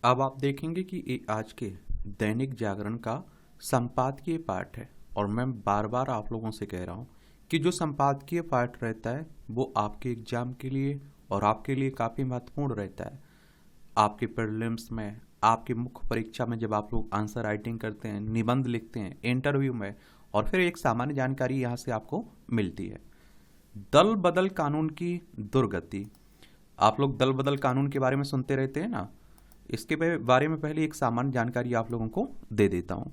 अब आप देखेंगे कि ये आज के दैनिक जागरण का संपादकीय पाठ है। और मैं बार बार आप लोगों से कह रहा हूँ कि जो संपादकीय पाठ रहता है वो आपके एग्जाम के लिए और आपके लिए काफ़ी महत्वपूर्ण रहता है। आपके प्रीलिम्स में, आपकी मुख्य परीक्षा में जब आप लोग आंसर राइटिंग करते हैं, निबंध लिखते हैं, इंटरव्यू में, और फिर एक सामान्य जानकारी यहाँ से आपको मिलती है। दल बदल कानून की दुर्गति। आप लोग दल बदल कानून के बारे में सुनते रहते हैं ना। इसके बारे में पहले एक सामान्य जानकारी आप लोगों को दे देता हूँ।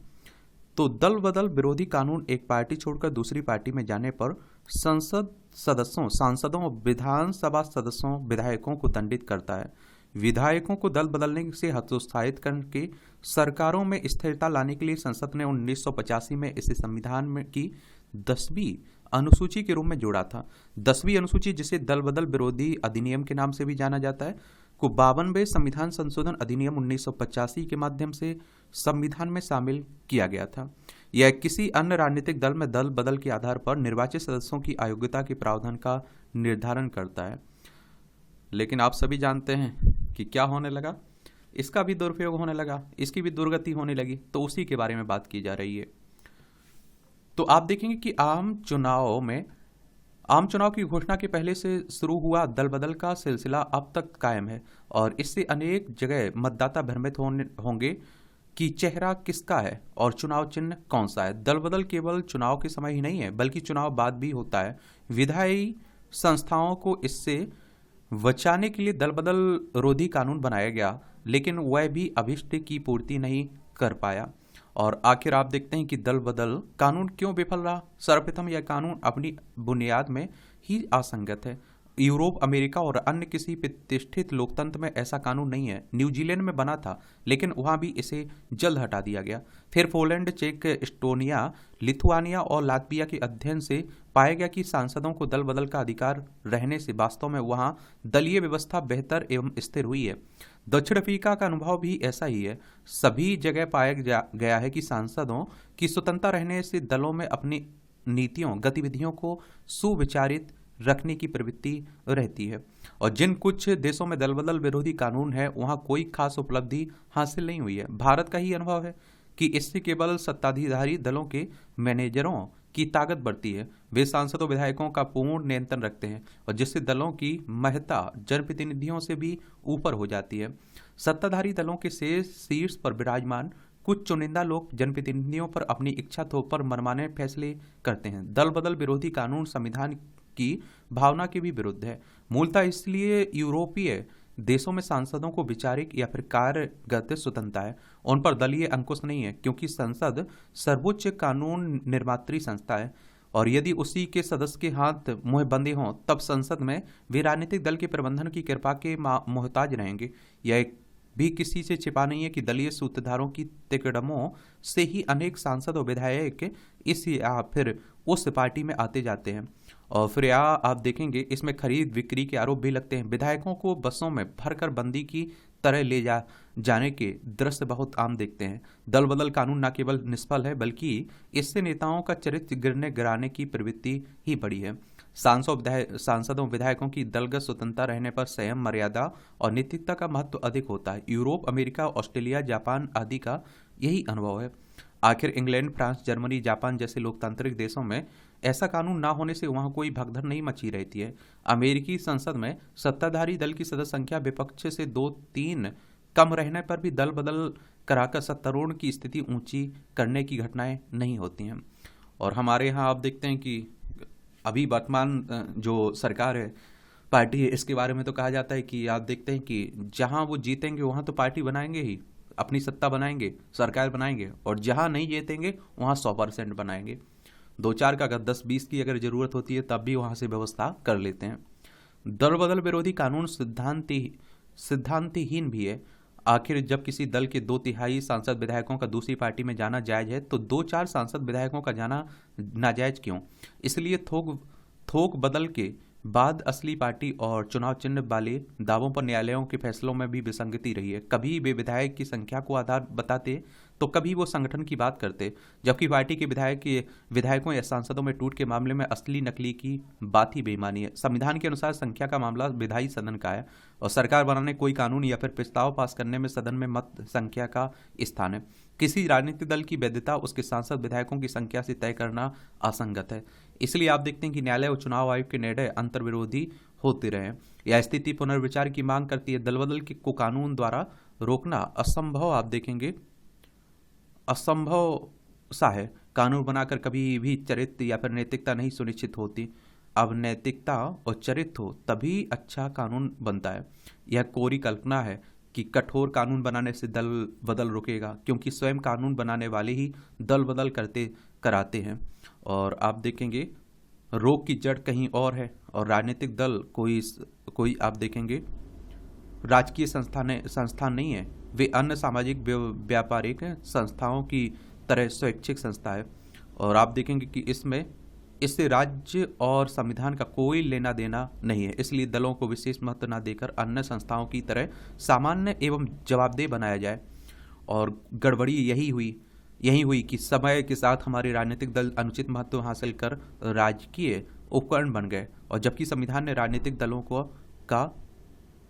तो दल बदल विरोधी कानून एक पार्टी छोड़कर दूसरी पार्टी में जाने पर संसद सदस्यों, सांसदों, विधानसभा सदस्यों, विधायकों को दंडित करता है। विधायकों को दल बदलने से हतोत्साहित करके सरकारों में स्थिरता लाने के लिए संसद ने 1985 में इसे संविधान में की 10वीं अनुसूची के रूप में जोड़ा था। 10वीं अनुसूची, जिसे दल बदल विरोधी अधिनियम के नाम से भी जाना जाता है, को 52वें संविधान संशोधन अधिनियम 1985 के माध्यम से संविधान में शामिल किया गया था। यह किसी अन्य राजनीतिक दल में दल बदल के आधार पर निर्वाचित सदस्यों की अयोग्यता के प्रावधान का निर्धारण करता है। लेकिन आप सभी जानते हैं कि क्या होने लगा, इसका भी दुरुपयोग होने लगा, इसकी भी दुर्गति होने लगी। तो उसी के बारे में बात की जा रही है। तो आप देखेंगे कि आम चुनाव की घोषणा के पहले से शुरू हुआ दल बदल का सिलसिला अब तक कायम है और इससे अनेक जगह मतदाता भ्रमित होंगे कि चेहरा किसका है और चुनाव चिन्ह कौन सा है। दल बदल केवल चुनाव के समय ही नहीं है, बल्कि चुनाव बाद भी होता है। विधायी संस्थाओं को इससे बचाने के लिए दल बदल रोधी कानून बनाया गया, लेकिन वह भी अभिष्ट की पूर्ति नहीं कर पाया। और आखिर आप देखते हैं कि दल बदल कानून क्यों विफल रहा। सर्वप्रथम यह कानून अपनी बुनियाद में ही असंगत है। यूरोप, अमेरिका और अन्य किसी प्रतिष्ठित लोकतंत्र में ऐसा कानून नहीं है। न्यूजीलैंड में बना था, लेकिन वहां भी इसे जल्द हटा दिया गया। फिर पोलैंड, चेक, एस्टोनिया, लिथुआनिया और लातविया के अध्ययन से पाया गया कि सांसदों को दल बदल का अधिकार रहने से वास्तव में वहां दलीय व्यवस्था बेहतर एवं स्थिर हुई है। दक्षिण अफ्रीका का अनुभव भी ऐसा ही है। सभी जगह पाया गया है कि सांसदों की स्वतंत्रता रहने से दलों में अपनी नीतियों, गतिविधियों को सुविचारित रखने की प्रवृत्ति रहती है। और जिन कुछ देशों में दल बदल विरोधी कानून है, वहां कोई खास उपलब्धि हासिल नहीं हुई है। भारत का ही अनुभव है कि इससे केवल सत्ताधारी दलों के मैनेजरों की ताकत बढ़ती है। वे सांसदों, विधायकों का पूर्ण नियंत्रण रखते हैं और जिससे दलों की महत्ता जनप्रतिनिधियों से भी ऊपर हो जाती है। सत्ताधारी दलों के शीर्ष पर विराजमान कुछ चुनिंदा लोग जनप्रतिनिधियों पर अपनी इच्छा थोप पर मनमाने फैसले करते हैं। दल बदल विरोधी कानून संविधान की भावना के भी विरुद्ध है। मूलतः इसलिए यूरोपीय देशों में सांसदों को विचारिक या फिर कार्यगत स्वतंत्रता है, उन पर दलीय अंकुश नहीं है, क्योंकि संसद सर्वोच्च कानून निर्मात्री संस्था है और यदि उसी के सदस्य के हाथ मुंह बंदे हों तब संसद में वे राजनीतिक दल के प्रबंधन की कृपा के मोहताज रहेंगे। यह भी किसी से छिपा नहीं है कि दलीय सूत्रधारों की तिकड़मों से ही अनेक सांसद और विधायक इस या फिर उस पार्टी में आते जाते हैं। और फिर यहाँ आप देखेंगे इसमें खरीद बिक्री के आरोप भी लगते हैं। विधायकों को बसों में भरकर बंदी की तरह ले जाने के दृश्य बहुत आम देखते हैं। दल बदल कानून न केवल निष्फल है, बल्कि इससे नेताओं का चरित्र गिराने की प्रवृत्ति ही बढ़ी है। सांसदों, विधायकों की दलगत स्वतंत्रता रहने पर संयम, मर्यादा और नैतिकता का महत्व अधिक होता है। यूरोप, अमेरिका, ऑस्ट्रेलिया, जापान आदि का यही अनुभव है। आखिर इंग्लैंड, फ्रांस, जर्मनी, जापान जैसे लोकतांत्रिक देशों में ऐसा कानून ना होने से वहां कोई भगदड़ नहीं मची रहती है। अमेरिकी संसद में सत्ताधारी दल की सदस्य संख्या विपक्ष से 2-3 कम रहने पर भी दल बदल कराकर सत्तारूढ़ की स्थिति ऊंची करने की घटनाएं नहीं होती हैं। और हमारे यहाँ आप देखते हैं कि अभी वर्तमान जो सरकार है, पार्टी है, इसके बारे में तो कहा जाता है कि आप देखते हैं कि जहां वो जीतेंगे वहां तो पार्टी बनाएंगे ही, अपनी सत्ता बनाएंगे, सरकार बनाएंगे, और जहां नहीं जीतेंगे वहां 100% बनाएंगे। 2-4 का, अगर 10-20 की अगर जरूरत होती है तब भी वहां से व्यवस्था कर लेते हैं। दल बदल विरोधी कानून सिद्धांतहीन भी है। आखिर जब किसी दल के 2/3 सांसद विधायकों का दूसरी पार्टी में जाना जायज है, तो 2-4 सांसद विधायकों का जाना नाजायज क्यों? इसलिए थोक बदल के बाद असली पार्टी और चुनाव चिन्ह वाले दावों पर न्यायालयों के फैसलों में भी विसंगति रही है। कभी वे विधायक की संख्या को आधार बताते तो कभी वो संगठन की बात करते, जबकि पार्टी के विधायकों या सांसदों में टूट के मामले में असली नकली की बात ही बेईमानी है। संविधान के अनुसार संख्या का मामला विधायी सदन का है और सरकार बनाने कोई कानून या फिर प्रस्ताव पास करने में सदन में मत संख्या का स्थान है। किसी राजनीतिक दल की वैधता उसके सांसद विधायकों की संख्या से तय करना असंगत है। इसलिए आप देखते हैं कि न्यायालय और चुनाव आयोग के निर्णय अंतर्विरोधी होते रहे। यह स्थिति पुनर्विचार की मांग करती है। दल बदल को कानून द्वारा रोकना असंभव, आप देखेंगे असंभव सा है। कानून बनाकर कभी भी चरित्र या फिर नैतिकता नहीं सुनिश्चित होती। अब नैतिकता और चरित्र हो तभी अच्छा कानून बनता है। यह कोरी कल्पना है कि कठोर कानून बनाने से दल बदल रुकेगा, क्योंकि स्वयं कानून बनाने वाले ही दल बदल कराते हैं। और आप देखेंगे रोग की जड़ कहीं और है और राजनीतिक दल कोई आप देखेंगे राजकीय संस्थान नहीं है। वे अन्य सामाजिक व्यापारिक संस्थाओं की तरह स्वैच्छिक संस्था है। और आप देखेंगे कि इससे राज्य और संविधान का कोई लेना देना नहीं है। इसलिए दलों को विशेष महत्व न देकर अन्य संस्थाओं की तरह सामान्य एवं जवाबदेह बनाया जाए। और गड़बड़ी यही हुई कि समय के साथ हमारे राजनीतिक दल अनुचित महत्व हासिल कर राजकीय उपकरण बन गए, और जबकि संविधान ने राजनीतिक दलों का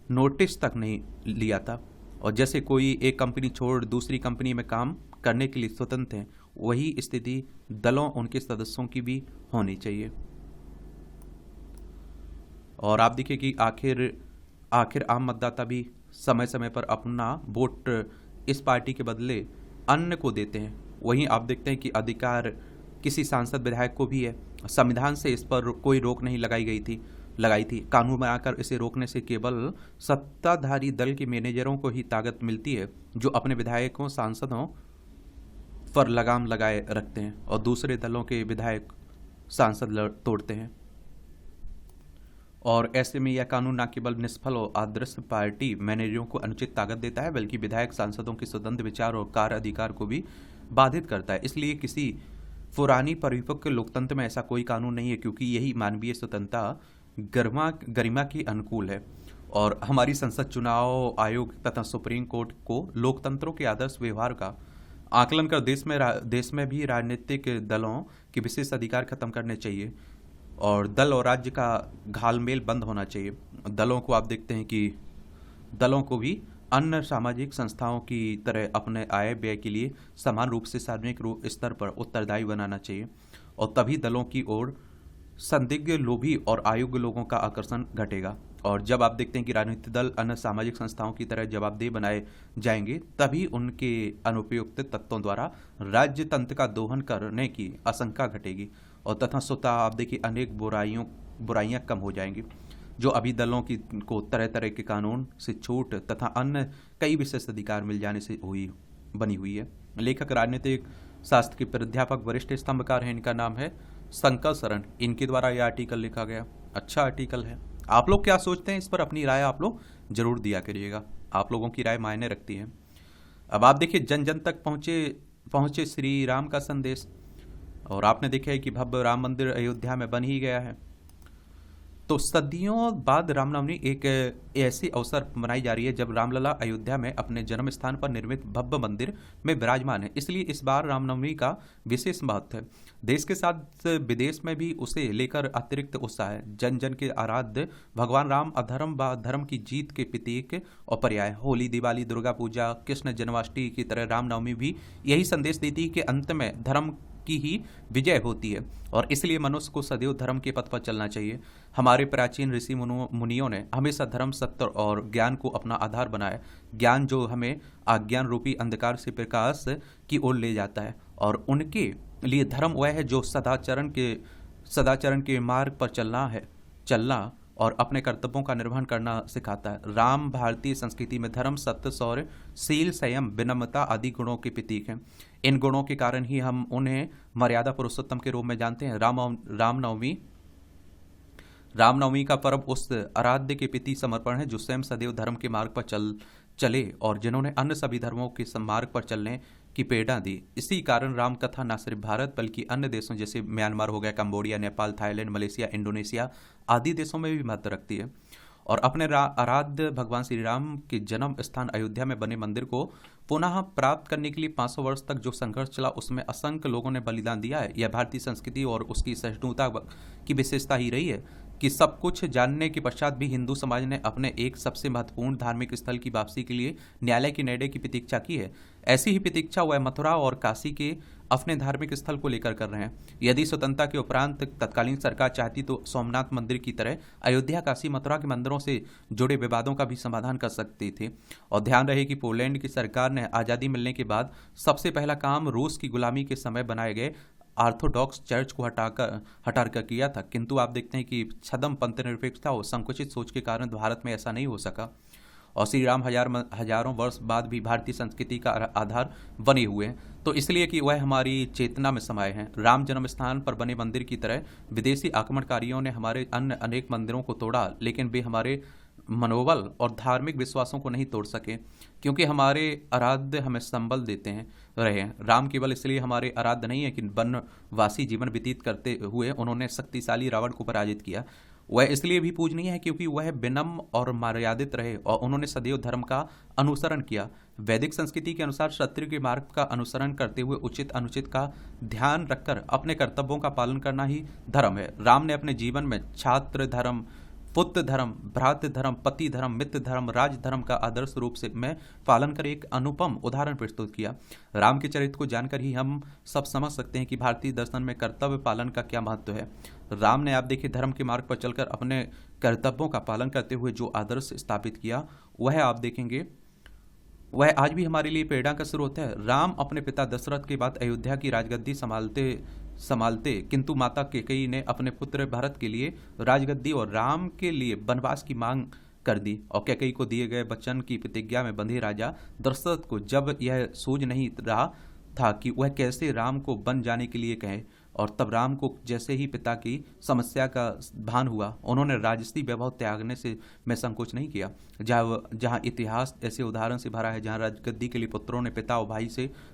नोटिस तक नहीं लिया था। और जैसे कोई एक कंपनी छोड़ दूसरी कंपनी में काम करने के लिए स्वतंत्र हैं, वही स्थिति दलों उनके सदस्यों की भी होनी चाहिए। और आप देखिए कि आखिर आम मतदाता भी समय समय पर अपना वोट इस पार्टी के बदले अन्य को देते हैं। वहीं आप देखते हैं कि अधिकार किसी सांसद विधायक को भी है। संविधान से इस पर कोई रोक नहीं लगाई थी। कानून बनाकर इसे रोकने से केवल सत्ताधारी दल के मैनेजरों को ही ताकत मिलती है, जो अपने विधायकों सांसदों पर लगाम लगाए रखते हैं और दूसरे दलों के विधायक सांसद तोड़ते हैं। और ऐसे में यह कानून न केवल निष्फल और आदर्श पार्टी मैनेजरों को अनुचित ताकत देता है, बल्कि विधायक सांसदों के स्वतंत्र विचार और कार्य अधिकार को भी बाधित करता है। इसलिए किसी पुरानी परिपक्व लोकतंत्र में ऐसा कोई कानून नहीं है, क्योंकि यही मानवीय स्वतंत्रता गरिमा के अनुकूल है। और हमारी संसद, चुनाव आयोग तथा सुप्रीम कोर्ट को लोकतंत्रों के आदर्श व्यवहार का आकलन कर देश में भी राजनीतिक दलों के विशेष अधिकार खत्म करने चाहिए और दल और राज्य का घालमेल बंद होना चाहिए। दलों को आप देखते हैं कि दलों को भी अन्य सामाजिक संस्थाओं की तरह अपने आय व्यय के लिए समान रूप से सार्वजनिक स्तर पर उत्तरदायी बनाना चाहिए, और तभी दलों की ओर संदिग्ध, लोभी और अयोग्य लोगों का आकर्षण घटेगा। और जब आप देखते हैं कि राजनीतिक दल अन्य सामाजिक संस्थाओं की तरह जवाबदेह बनाए जाएंगे, तभी उनके अनुपयुक्त तत्वों द्वारा राज्य तंत्र का दोहन करने की आशंका घटेगी और तथा स्वतः आप देखिए अनेक बुराइयां कम हो जाएंगी, जो अभी दलों को तरह तरह के कानून से छूट तथा अन्य कई विशेष अधिकार मिल जाने से बनी हुई है। लेखक राजनीतिक शास्त्र के प्राध्यापक वरिष्ठ स्तंभकार हैं, इनका नाम है शंकर शरण। इनके द्वारा यह आर्टिकल लिखा गया, अच्छा आर्टिकल है। आप लोग क्या सोचते हैं इस पर? अपनी राय आप लोग जरूर दिया करिएगा, आप लोगों की राय मायने रखती है। अब आप देखिए जन जन तक पहुंचे श्री राम का संदेश। और आपने देखा है कि भव्य राम मंदिर अयोध्या में बन ही गया है। तो सदियों बाद रामनवमी एक ऐसी अवसर मनाई जा रही है जब रामलला अयोध्या में अपने जन्म स्थान पर निर्मित भव्य मंदिर में विराजमान है। इसलिए इस बार रामनवमी का विशेष महत्व है। देश के साथ विदेश में भी उसे लेकर अतिरिक्त उत्साह है। जन जन के आराध्य भगवान राम अधर्म व धर्म की जीत के प्रतीक और पर्याय। होली, दिवाली, दुर्गा पूजा, कृष्ण जन्माष्टमी की तरह रामनवमी भी यही संदेश देती है कि अंत में धर्म की ही विजय होती है, और इसलिए मनुष्य को सदैव धर्म के पथ पर चलना चाहिए। हमारे प्राचीन ऋषि मुनियों ने हमेशा धर्म, सत्य और ज्ञान को अपना आधार बनाया। ज्ञान जो हमें अज्ञान रूपी अंधकार से प्रकाश की ओर ले जाता है, और उनके लिए धर्म वह है जो सदाचरण के मार्ग पर चलना और अपने कर्तव्यों का निर्वहन करना सिखाता है। राम भारतीय संस्कृति में धर्म, सत्य, शौर्य, शील, संयम, विनम्रता आदि गुणों के प्रतीक हैं। इन गुणों के कारण ही हम उन्हें मर्यादा पुरुषोत्तम के रूप में जानते हैं। रामनवमी का पर्व उस आराध्य के प्रति समर्पण है जो स्वयं सदैव धर्म के मार्ग पर चले और जिन्होंने अन्य सभी धर्मों के मार्ग पर चलने की प्रेरणा दी। इसी कारण राम कथा न सिर्फ भारत बल्कि अन्य देशों जैसे म्यांमार हो गया, Cambodia, Nepal, Thailand, Malaysia, Indonesia आदि देशों में भी महत्व रखती है। और अपने आराध्य भगवान श्री राम के जन्म स्थान अयोध्या में बने मंदिर को पुनः प्राप्त करने के लिए 500 वर्ष तक जो संघर्ष चला उसमें असंख्य लोगों ने बलिदान दिया है। यह भारतीय संस्कृति और उसकी सहिष्णुता की विशेषता ही रही है कि सब कुछ जानने के पश्चात भी हिंदू समाज ने अपने एक सबसे महत्वपूर्ण धार्मिक स्थल की वापसी के लिए न्यायालय के निर्णय की प्रतीक्षा की है। ऐसी ही प्रतीक्षा वह मथुरा और काशी के अपने धार्मिक स्थल को लेकर कर रहे हैं। यदि स्वतंत्रता के उपरांत तत्कालीन सरकार चाहती तो सोमनाथ मंदिर की तरह अयोध्या, काशी, मथुरा के मंदिरों से जुड़े विवादों का भी समाधान कर सकती थी। और ध्यान रहे कि पोलैंड की सरकार ने आज़ादी मिलने के बाद सबसे पहला काम रूस की गुलामी के समय बनाए गए ऑर्थोडॉक्स चर्च को हटाकर किया था। किंतु आप देखते हैं कि छद्म पंथ निरपेक्षता और संकुचित सोच के कारण भारत में ऐसा नहीं हो सका और श्री राम हजारों वर्ष बाद भी भारतीय संस्कृति का आधार बने हुए हैं। तो इसलिए कि वह हमारी चेतना में समाये हैं। राम जन्म स्थान पर बने मंदिर की तरह विदेशी आक्रमणकारियों ने हमारे अन्य अनेक मंदिरों को तोड़ा, लेकिन वे हमारे मनोबल और धार्मिक विश्वासों को नहीं तोड़ सके, क्योंकि हमारे आराध्य हमें संबल देते हैं रहे हैं। राम केवल इसलिए हमारे आराध्य नहीं है कि वनवासी जीवन व्यतीत करते हुए उन्होंने शक्तिशाली रावण को पराजित किया। वह इसलिए भी पूजनीय है क्योंकि वह विनम्र और मर्यादित रहे और उन्होंने सदैव धर्म का अनुसरण किया। वैदिक संस्कृति के अनुसार क्षत्रिय के मार्ग का अनुसरण करते हुए उचित अनुचित का ध्यान रखकर अपने कर्तव्यों का पालन करना ही धर्म है। राम ने अपने जीवन में छात्र धर्म, पुत्र धर्म, भ्रातृ धर्म, पति धर्म, मित्र धर्म, राज धर्म का आदर्श रूप से में पालन कर एक अनुपम उदाहरण प्रस्तुत किया। राम के चरित्र को जानकर ही हम सब समझ सकते हैं कि भारतीय दर्शन में कर्तव्य पालन का क्या महत्व है। राम ने आप देखिए धर्म के मार्ग पर चलकर अपने कर्तव्यों का पालन करते हुए जो आदर्श स्थापित किया वह आप देखेंगे वह आज भी हमारे लिए प्रेरणा का स्रोत है। राम अपने पिता दशरथ के बाद अयोध्या की राजगद्दी संभालते किंतु माता कैकेयी ने अपने पुत्र भरत के लिए राजगद्दी और राम के लिए वनवास की मांग कर दी और कैकेयी को दिए गए वचन की प्रतिज्ञा में बंधे राजा दशरथ को जब यह सूझ नहीं रहा था कि वह कैसे राम को वन जाने के लिए कहे और तब राम को जैसे ही पिता की समस्या का भान हुआ उन्होंने राजसी वैभव त्यागने से में संकोच नहीं किया। जहाँ इतिहास ऐसे उदाहरण से भरा है, जहाँ राजगद्दी के लिए पुत्रों ने पिता और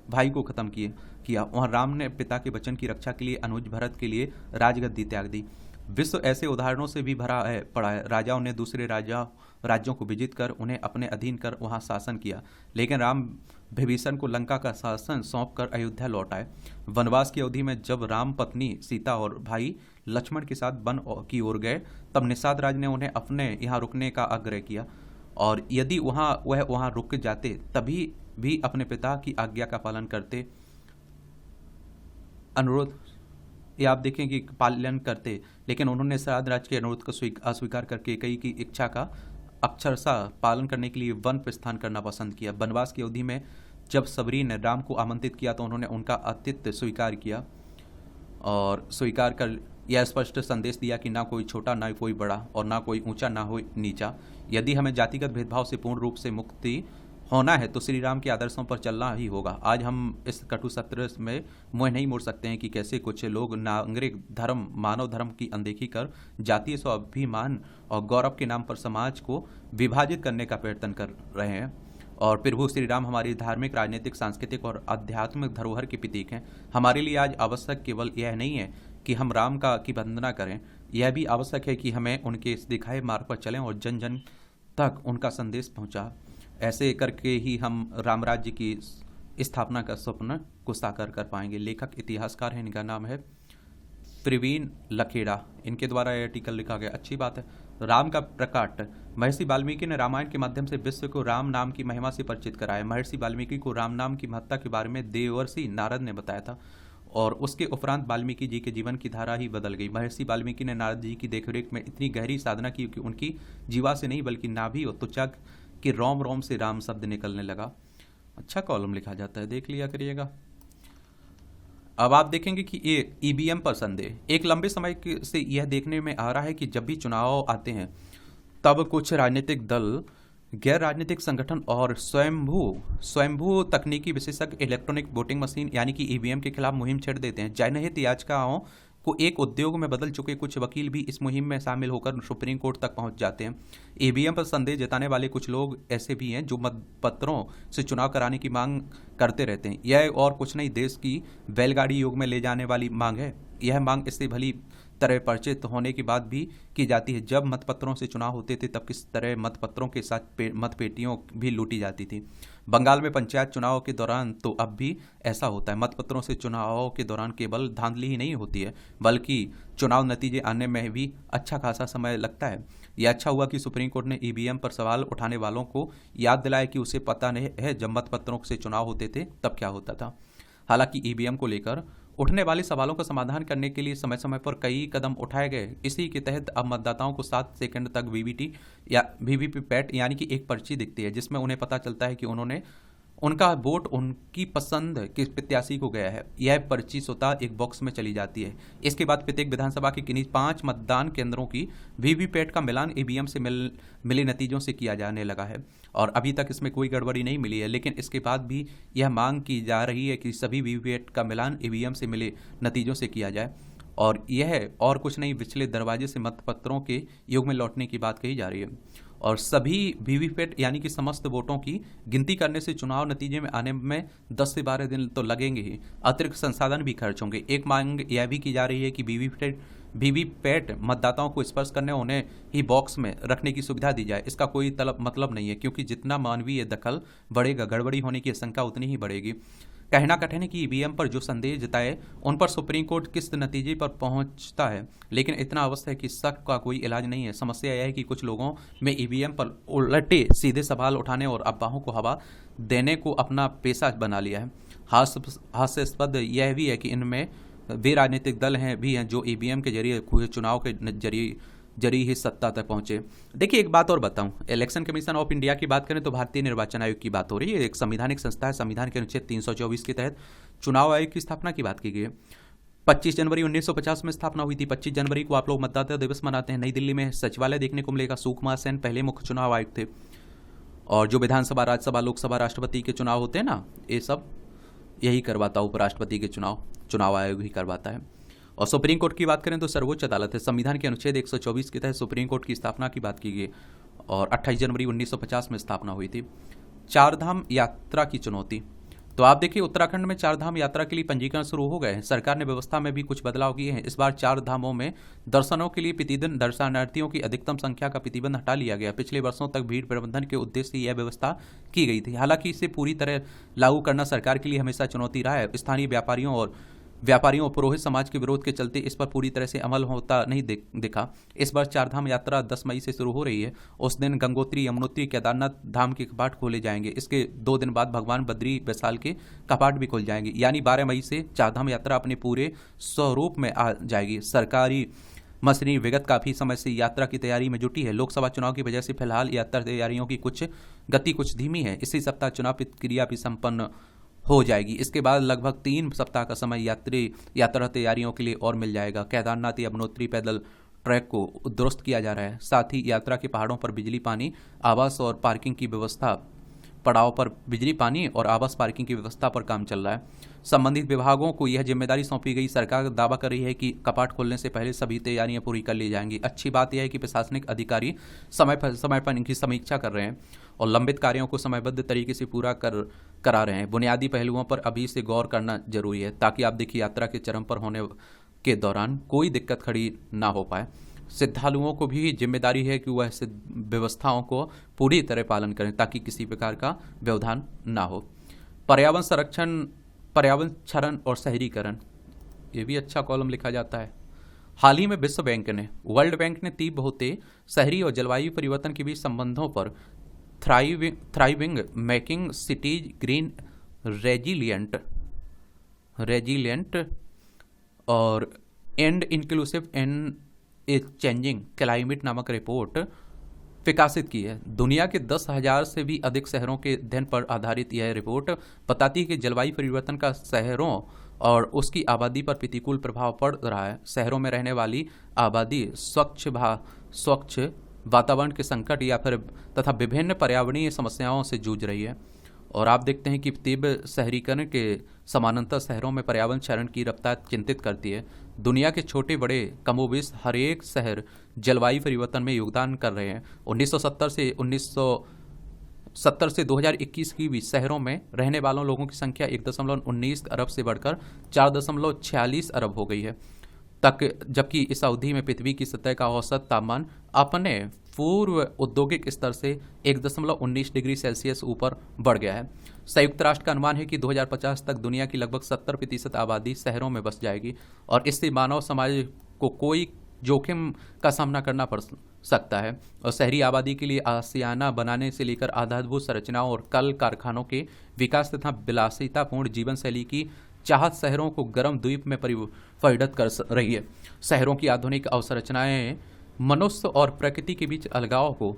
भाई को खत्म किया, वहाँ राम ने पिता के वचन की रक्षा के लिए अनुज भरत के लिए राजगद्दी त्याग दी। विश्व ऐसे उदाहरणों से भी भरा है पड़ा है। राजाओं ने दूसरे राज्यों को विजित कर उन्हें अपने अधीन कर वहां शासन किया, लेकिन राम विभीषण को लंका का शासन सौंपकर अयोध्या लौट आए। वनवास की अवधि में जब राम पत्नी सीता और भाई लक्ष्मण के साथ वन की ओर गए तब निषाद राज ने उन्हें अपने यहाँ रुकने का आग्रह किया और यदि वह वहाँ रुक जाते तभी भी अपने पिता की आज्ञा का पालन करते अनुरोध ये आप देखें कि पालन करते, लेकिन उन्होंने निषाद राज के अनुरोध को अस्वीकार करके कैकेयी की इच्छा का अक्षरशः पालन करने के लिए वन प्रस्थान करना पसंद किया। वनवास की अवधि में जब सबरी ने राम को आमंत्रित किया तो उन्होंने उनका आतिथ्य स्वीकार किया और स्वीकार कर यह स्पष्ट संदेश दिया कि ना कोई छोटा ना कोई बड़ा और ना कोई ऊंचा ना हो नीचा। यदि हमें जातिगत भेदभाव से पूर्ण रूप से मुक्ति होना है तो श्री राम के आदर्शों पर चलना ही होगा। आज हम इस कटु सत्र में मुंह नहीं मोड़ सकते हैं कि कैसे कुछ लोग नागरिक धर्म, मानव धर्म की अनदेखी कर जातीय स्वाभिमान और गौरव के नाम पर समाज को विभाजित करने का प्रयत्न कर रहे हैं। और प्रभु श्री राम हमारी धार्मिक, राजनीतिक, सांस्कृतिक और आध्यात्मिक धरोहर के प्रतीक हैं। हमारे लिए आज आवश्यक केवल यह नहीं है कि हम राम की वंदना करें, यह भी आवश्यक है कि हमें उनके इस दिखाए मार्ग पर चलें और जन जन तक उनका संदेश पहुँचा। ऐसे करके ही हम राम राज्य की स्थापना का स्वप्न को साकार कर पाएंगे। लेखक इतिहासकार हैं, इनका नाम है प्रवीण लखेड़ा। इनके द्वारा यह आर्टिकल लिखा गया। अच्छी बात है। राम का प्रकट। महर्षि वाल्मीकि ने रामायण के माध्यम से विश्व को राम नाम की महिमा से परिचित कराया। महर्षि वाल्मीकि को राम नाम की महत्ता के बारे में देवर्षि नारद ने बताया था और उसके उपरांत वाल्मीकि जी के जीवन की धारा ही बदल गई। महर्षि वाल्मीकि ने नारद जी की देखरेख में इतनी गहरी साधना की कि उनकी जीवा से नहीं बल्कि नाभि और त्वचा कि रोम रोम से राम शब्द निकलने लगा। अच्छा कॉलम लिखा जाता है, देख लिया करिएगा। अब आप देखेंगे कि ये ईवीएम पर संदेह। एक लंबे समय से यह देखने में आ रहा है कि जब भी चुनाव आते हैं तब कुछ राजनीतिक दल, गैर राजनीतिक संगठन और स्वयंभू तकनीकी विशेषज्ञ इलेक्ट्रॉनिक वोटिंग मशीन यानी कि ईवीएम के खिलाफ मुहिम छेड़ देते हैं। जनहित याचिकाओं को एक उद्योग में बदल चुके कुछ वकील भी इस मुहिम में शामिल होकर सुप्रीम कोर्ट तक पहुंच जाते हैं। ईवीएम पर संदेह जताने वाले कुछ लोग ऐसे भी हैं जो मतपत्रों से चुनाव कराने की मांग करते रहते हैं। यह और कुछ नहीं, देश की बैलगाड़ी युग में ले जाने वाली मांग है। यह मांग इससे भली तरह परिचित होने के बाद भी की जाती है। जब मतपत्रों से चुनाव होते थे तब किस तरह मतपत्रों के साथ मतपेटियों भी लूटी जाती थी। बंगाल में पंचायत चुनाव के दौरान तो अब भी ऐसा होता है। मतपत्रों से चुनाव के दौरान केवल धांधली ही नहीं होती है, बल्कि चुनाव नतीजे आने में भी अच्छा खासा समय लगता है। यह अच्छा हुआ कि सुप्रीम कोर्ट ने ईवीएम पर सवाल उठाने वालों को याद दिलाया कि उसे पता नहीं है जब मतपत्रों से चुनाव होते थे तब क्या होता था। हालांकि ईवीएम को लेकर उठने वाले सवालों का समाधान करने के लिए समय समय पर कई कदम उठाए गए। इसी के तहत अब मतदाताओं को 7 सेकंड तक वीवीटी या वीवीपैट यानी कि एक पर्ची दिखती है, जिसमें उन्हें पता चलता है कि उनका वोट उनकी पसंद किस प्रत्याशी को गया है। यह पर्ची स्वतः एक बॉक्स में चली जाती है। इसके बाद प्रत्येक विधानसभा के किन्हीं 5 मतदान केंद्रों की वीवीपैट का मिलान ईवीएम से मिले नतीजों से किया जाने लगा है और अभी तक इसमें कोई गड़बड़ी नहीं मिली है। लेकिन इसके बाद भी यह मांग की जा रही है कि सभी वीवीपैट का मिलान ईवीएम से मिले नतीजों से किया जाए और यह और कुछ नहीं, पिछले दरवाजे से मतपत्रों के युग में लौटने की बात कही जा रही है। और सभी वीवीपैट यानी कि समस्त वोटों की गिनती करने से चुनाव नतीजे में आने में 10 से 12 दिन तो लगेंगे ही। अतिरिक्त संसाधन भी खर्च होंगे। एक मांग यह भी की जा रही है कि वीवीपैट मतदाताओं को स्पर्श करने उन्हें ही बॉक्स में रखने की सुविधा दी जाए। इसका कोई मतलब नहीं है, क्योंकि जितना मानवीय दखल बढ़ेगा गड़बड़ी होने की आशंका उतनी ही बढ़ेगी। कहना कठिन है कि ईवीएम पर जो संदेह जताए उन पर सुप्रीम कोर्ट किस नतीजे पर पहुंचता है, लेकिन इतना अवश्य है कि शक का कोई इलाज नहीं है। समस्या यह है कि कुछ लोगों में ईवीएम पर उलटे सीधे सवाल उठाने और अफवाहों को हवा देने को अपना पेशा बना लिया है। हास्यास्पद यह भी है कि इनमें वे राजनीतिक दल भी हैं जो ईवीएम के जरिए चुनाव के जरिए ही सत्ता तक पहुंचे। देखिए एक बात और बताऊं, इलेक्शन कमीशन ऑफ इंडिया की बात करें तो भारतीय निर्वाचन आयोग की बात हो रही है। एक संवैधानिक संस्था है। संविधान के अनुच्छेद 324 के तहत चुनाव आयोग की स्थापना की बात की गई है। 25 जनवरी 1950 में स्थापना हुई थी। 25 जनवरी को आप लोग मतदाता दिवस मनाते हैं। नई दिल्ली में सचिवालय देखने को मिलेगा। सुकुमार सेन पहले मुख्य चुनाव आयुक्त थे। और जो विधानसभा, राज्यसभा, लोकसभा, राष्ट्रपति के चुनाव होते हैं ना, ये सब यही करवाता है। उपराष्ट्रपति के चुनाव आयोग ही करवाता है। और सुप्रीम कोर्ट की बात करें तो सर्वोच्च अदालत है। संविधान के अनुच्छेद 124 के तहत सुप्रीम कोर्ट की स्थापना की बात की गई और 28 जनवरी 1950 में स्थापना हुई थी। 4 धाम यात्रा की चुनौती। तो आप देखिए उत्तराखंड में 4 धाम यात्रा के लिए पंजीकरण शुरू हो गए हैं। सरकार ने व्यवस्था में भी कुछ बदलाव किए हैं। इस बार 4 धामों में दर्शनों के लिए प्रतिदिन दर्शनार्थियों की अधिकतम संख्या का प्रतिबंध हटा लिया गया। पिछले वर्षों तक भीड़ प्रबंधन के उद्देश्य से यह व्यवस्था की गई थी। हालांकि इसे पूरी तरह लागू करना सरकार के लिए हमेशा चुनौती रहा है। स्थानीय व्यापारियों और पुरोहित समाज के विरोध के चलते इस पर पूरी तरह से अमल होता नहीं दिखा। इस बार 4 धाम यात्रा 10 मई से शुरू हो रही है। उस दिन गंगोत्री, यमुनोत्री, केदारनाथ धाम के कपाट खोले जाएंगे। इसके 2 दिन बाद भगवान बद्री वैशाल के कपाट भी खुल जाएंगे। यानी 12 मई से 4 धाम यात्रा अपने पूरे स्वरूप में आ जाएगी। सरकारी मशीनरी विगत काफी समय से यात्रा की तैयारी में जुटी है। लोकसभा चुनाव की वजह से फिलहाल यात्रा तैयारियों की गति कुछ धीमी है। इसी सप्ताह चुनाव प्रक्रिया भी संपन्न हो जाएगी। इसके बाद लगभग 3 सप्ताह का समय यात्रा तैयारियों के लिए और मिल जाएगा। केदारनाथ यमुनोत्री पैदल ट्रैक को दुरुस्त किया जा रहा है। साथ ही यात्रा के पहाड़ों पर बिजली, पानी, आवास और पार्किंग की व्यवस्था पड़ाव पर बिजली, पानी और आवास पार्किंग की व्यवस्था पर काम चल रहा है। संबंधित विभागों को यह जिम्मेदारी सौंपी गई। सरकार दावा कर रही है कि कपाट खोलने से पहले सभी तैयारियां पूरी कर ली जाएंगी। अच्छी बात यह है कि प्रशासनिक अधिकारी समय पर इनकी समीक्षा कर रहे हैं और लंबित कार्यों को समयबद्ध तरीके से पूरा करा रहे हैं। बुनियादी पहलुओं पर अभी से गौर करना जरूरी है ताकि आप देखिए यात्रा के चरम पर होने के दौरान कोई दिक्कत खड़ी ना हो पाए। श्रद्धालुओं को भी जिम्मेदारी है कि वह व्यवस्थाओं को पूरी तरह पालन करें ताकि किसी प्रकार का व्यवधान ना हो। पर्यावरण संरक्षण, पर्यावरण क्षरण और शहरीकरण, ये भी अच्छा कॉलम लिखा जाता है। हाल ही में वर्ल्ड बैंक ने तीव्र होते शहरी और जलवायु परिवर्तन के बीच संबंधों पर thriving making cities green resilient और and inclusive in a changing climate नामक रिपोर्ट विकासित की है। दुनिया के 10,000 से भी अधिक शहरों के अध्ययन पर आधारित यह रिपोर्ट बताती है कि जलवायु परिवर्तन का शहरों और उसकी आबादी पर प्रतिकूल प्रभाव पड़ रहा है। शहरों में रहने वाली आबादी स्वच्छ वातावरण के संकट या फिर तथा विभिन्न पर्यावरणीय समस्याओं से जूझ रही है। और आप देखते हैं कि तीव्र शहरीकरण के समानांतर शहरों में पर्यावरण क्षरण की रफ्तार चिंतित करती है। दुनिया के छोटे बड़े कमोबेश हर एक शहर जलवायु परिवर्तन में योगदान कर रहे हैं। 1970 से 2021 की बीच शहरों में रहने वालों लोगों की संख्या 1.19 अरब से बढ़कर 4.46 अरब हो गई है। तक, जबकि इस अवधि में पृथ्वी की सतह का औसत तापमान अपने पूर्व औद्योगिक स्तर से 1.19 डिग्री सेल्सियस ऊपर बढ़ गया है। संयुक्त राष्ट्र का अनुमान है कि 2050 तक दुनिया की लगभग 70% आबादी शहरों में बस जाएगी और इससे मानव समाज को कोई जोखिम का सामना करना पड़ सकता है। और शहरी आबादी के लिए आशियाना बनाने से लेकर आधारभूत संरचनाओं और कल कारखानों के विकास तथा विलासितापूर्ण जीवन शैली की चाहत शहरों को गर्म द्वीप में परिवर्तित कर रही है। शहरों की आधुनिक अवसंरचनाएं मनुष्य और प्रकृति के बीच अलगाव को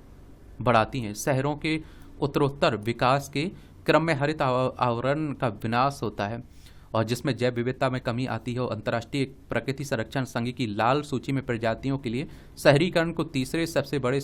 बढ़ाती हैं। शहरों के उत्तरोत्तर विकास के क्रम में हरित आवरण का विनाश होता है और जिसमें जैव विविधता में कमी आती है। और अंतर्राष्ट्रीय प्रकृति संरक्षण संघ की लाल सूची में प्रजातियों के लिए शहरीकरण को तीसरे सबसे बड़े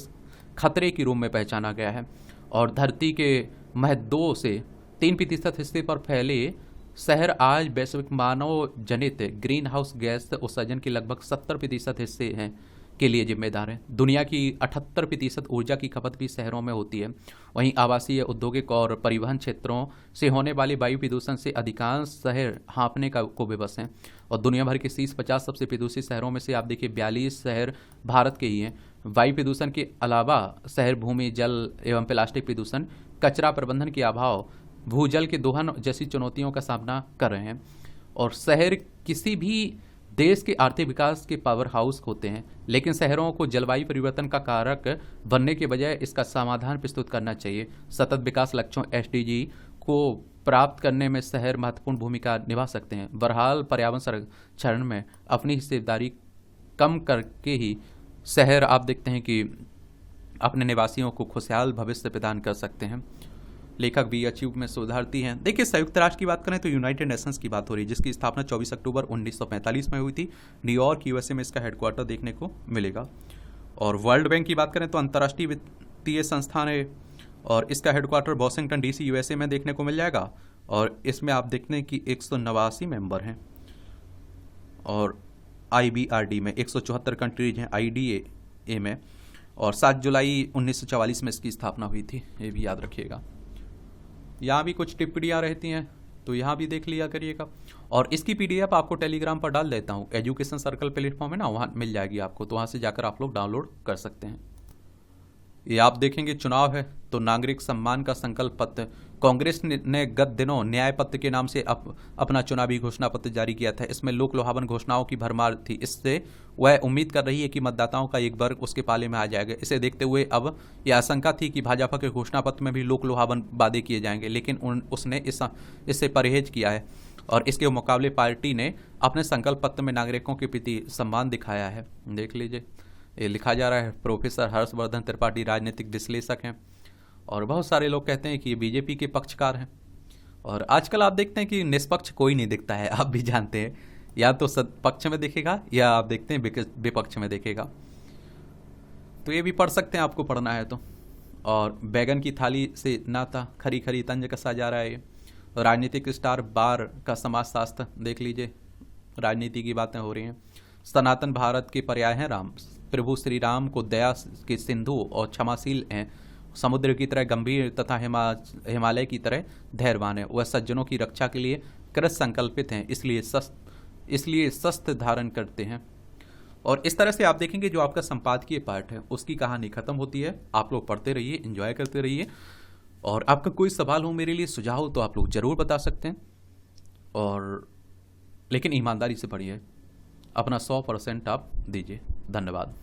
खतरे के रूप में पहचाना गया है। और धरती के महज 2 से 3% हिस्से पर फैले शहर आज वैश्विक मानव जनित ग्रीन हाउस गैस उत्सर्जन के लगभग 70% हिस्से हैं के लिए जिम्मेदार है। दुनिया की 78% ऊर्जा की खपत भी शहरों में होती है। वहीं आवासीय, औद्योगिक और परिवहन क्षेत्रों से होने वाले वायु प्रदूषण से अधिकांश शहर हाँफने को विवश हैं। और दुनिया भर के शीर्ष 50 सबसे प्रदूषित शहरों में से आप देखिए 42 शहर भारत के ही हैं। वायु प्रदूषण के अलावा शहर भूमि, जल एवं प्लास्टिक प्रदूषण, कचरा प्रबंधन के अभाव, भूजल के दोहन जैसी चुनौतियों का सामना कर रहे हैं। और शहर किसी भी देश के आर्थिक विकास के पावर हाउस होते हैं, लेकिन शहरों को जलवायु परिवर्तन का कारक बनने के बजाय इसका समाधान प्रस्तुत करना चाहिए। सतत विकास लक्ष्यों SDG को प्राप्त करने में शहर महत्वपूर्ण भूमिका निभा सकते हैं। बहरहाल पर्यावरण संरक्षण में अपनी हिस्सेदारी कम करके ही शहर आप देखते हैं कि अपने निवासियों को खुशहाल भविष्य प्रदान कर सकते हैं। लेखक भी अचीव में सुधारती हैं। देखिए, संयुक्त राष्ट्र की बात करें तो यूनाइटेड नेशंस की बात हो रही है, जिसकी स्थापना 24 अक्टूबर 1945 में हुई थी। न्यूयॉर्क USA में इसका हेडक्वार्टर देखने को मिलेगा। और वर्ल्ड बैंक की बात करें तो अंतर्राष्ट्रीय वित्तीय संस्थान है और इसका हेडक्वार्टर वाशिंगटन DC USA में देखने को मिल जाएगा। और इसमें आप देखते हैं कि 189 मेंबर हैं और IBRD में 174 कंट्रीज हैं IDA में। और 7 जुलाई 1944 में इसकी स्थापना हुई थी, ये भी याद रखिएगा। यहाँ भी कुछ टिप्पणियाँ रहती हैं तो यहाँ भी देख लिया करिएगा। और इसकी PDF आपको टेलीग्राम पर डाल देता हूँ, एजुकेशन सर्कल प्लेटफॉर्म है ना, वहाँ मिल जाएगी आपको, तो वहाँ से जाकर आप लोग डाउनलोड कर सकते हैं। ये आप देखेंगे चुनाव है तो नागरिक सम्मान का संकल्प पत्र, कांग्रेस ने गत दिनों न्याय पत्र के नाम से अपना चुनावी घोषणा पत्र जारी किया था। इसमें लोक लुभावन घोषणाओं की भरमार थी। इससे वह उम्मीद कर रही है कि मतदाताओं का एक वर्ग उसके पाले में आ जाएगा। इसे देखते हुए अब यह आशंका थी कि भाजपा के घोषणा पत्र में भी लोक लुभावन वादे किए जाएंगे, लेकिन उसने इससे परहेज किया है और इसके मुकाबले पार्टी ने अपने संकल्प पत्र में नागरिकों के प्रति सम्मान दिखाया है। देख लीजिए, ये लिखा जा रहा है। प्रोफेसर हर्षवर्धन त्रिपाठी राजनीतिक विश्लेषक हैं और बहुत सारे लोग कहते हैं कि ये बीजेपी के पक्षकार हैं। और आजकल आप देखते हैं कि निष्पक्ष कोई नहीं दिखता है, आप भी जानते हैं, या तो पक्ष में दिखेगा या आप देखते हैं विपक्ष में दिखेगा। तो ये भी पढ़ सकते हैं आपको पढ़ना है तो। और बैगन की थाली से नाता खरी खरी तंज कसा जा रहा है ये। राजनीतिक स्टार बार का समाजशास्त्र देख लीजिए, राजनीति की बातें हो रही हैं। सनातन भारत के पर्याय हैं राम। प्रभु श्री राम को दया के सिंधु और क्षमाशील हैं। समुद्र की तरह गंभीर तथा हिमालय की तरह धैर्यवान है। वह सज्जनों की रक्षा के लिए कृत संकल्पित हैं, इसलिए शस्त्र धारण करते हैं। और इस तरह से आप देखेंगे जो आपका संपादकीय पार्ट है उसकी कहानी खत्म होती है। आप लोग पढ़ते रहिए, एंजॉय करते रहिए। और आपका कोई सवाल हो मेरे लिए, सुझाव हो तो आप लोग जरूर बता सकते हैं। और लेकिन ईमानदारी से पढ़िए, अपना 100% आप दीजिए। धन्यवाद।